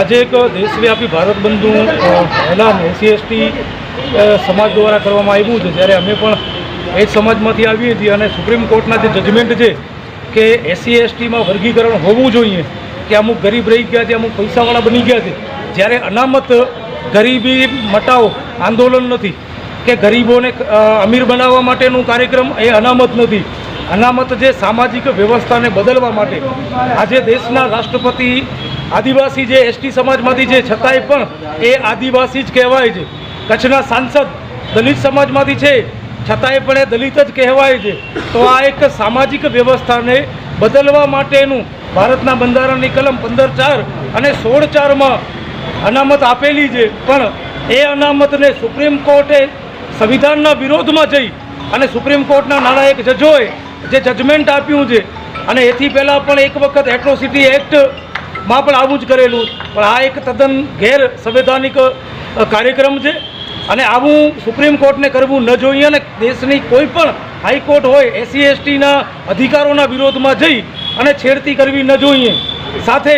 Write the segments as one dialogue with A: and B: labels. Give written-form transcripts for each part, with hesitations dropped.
A: आज एक देशव्यापी भारत बंधु ऐलान SC/ST समाज द्वारा करवामां आव्युं छे। त्यारे अमे पण ए समाजमांथी आवीए छीए अने सुप्रीम कोर्टना जे जजमेंट छे के SC/ST में वर्गीकरण होवुं जोईए कि अमुक गरीब रही गया छे, अमुक पैसावाळा बनी गया छे। ज्यारे अनामत गरीबी मटाओ आंदोलन नथी कि गरीबोने अमीर बनाववा माटेनो कार्यक्रम ए अनामत नथी। अनामत जे सामाजिक व्यवस्था ने बदलवा माटे आज देशना राष्ट्रपति आदिवासी जे ST समाजमांथी छे छतांय पण ए आदिवासी ज कहेवाय छे। कच्छना सांसद दलित समाजमांथी छे छतांय पण ए दलित ज कहेवाय छे। तो आ एक सामाजिक व्यवस्था ने बदलवा माटेनुं भारतना बंधारणनी कलम 15(4) अने 16(4) मां अनामत आपेली छे। पण ए अनामतने सुप्रीम कोर्टे संविधानना विरोधमां जई अने सुप्रीम कोर्टना नाणायक जजोए जे जजमेंट आप्युं छे अने एथी पहेला पण एक वखत एट्रोसिटी एक्ट में पण आवुं ज करेलुं। पण आ एक तद्दन गैर संवैधानिक कार्यक्रम छे अने आवुं सुप्रीम कोर्ट ने करवुं न जोईए अने देशनी कोई पण हाईकोर्ट होय SC/ST ना अधिकारोना विरोधमां जई अने छेड़ती करवी न जोईए। साथे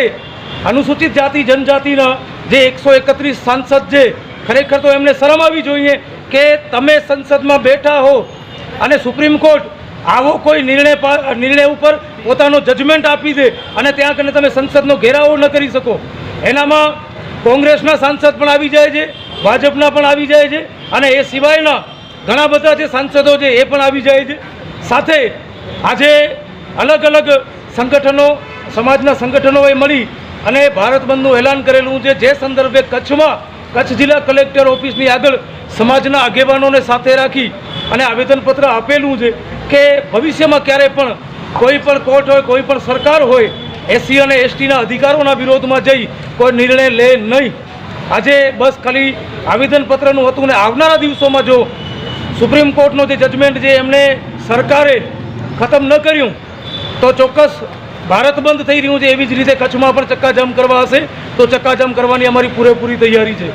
A: अनुसूचित जाति जनजातिना जे 131 सांसद जे खरेखर तो एमने शरम आवी जोईए के तमे संसद में बैठा हो अने सुप्रीम कोर्ट आवो कोई निर्णय पर पोतानो जजमेंट आपी दे अने त्यां कने तमे संसदनो घेराव न करी सको। एनामां कोंग्रेसना सांसद पण आवी जाय छे, भाजपना पण आवी जाय छे अने ए सिवायना घणा बधा जे सांसदो छे ए पण आवी जाय छे। साथे आजे अलग अलग संगठनों समाजना संगठनोए मळी अने भारत बंधनु ऐलान करेलुं छे। जे संदर्भे कच्छ जिल्ला कलेक्टर ऑफिसनी आगळ समाजना आगेवानोने साथे राखी अने आवेदनपत्र आपेलुं छे के भविष्य में क्यारे पण कोई पण कोर्ट होय कोई पण सरकार होय SC અને ST ना अधिकारों विरोध में जई कोई निर्णय ले नहीं। आजे बस खाली आवेदनपत्रनुं हतुं ने आवनारा दिवसों में जो सुप्रीम कोर्टनो जे जजमेंट जे एमने सरकारे खत्म न कर्युं तो चोक्कस भारत बंध थई रह्युं छे। एवी ज रीते कच्छ में पण चक्काजाम करवा हशे तो चक्काजाम करवानी अमारी पूरेपूरी तैयारी छे।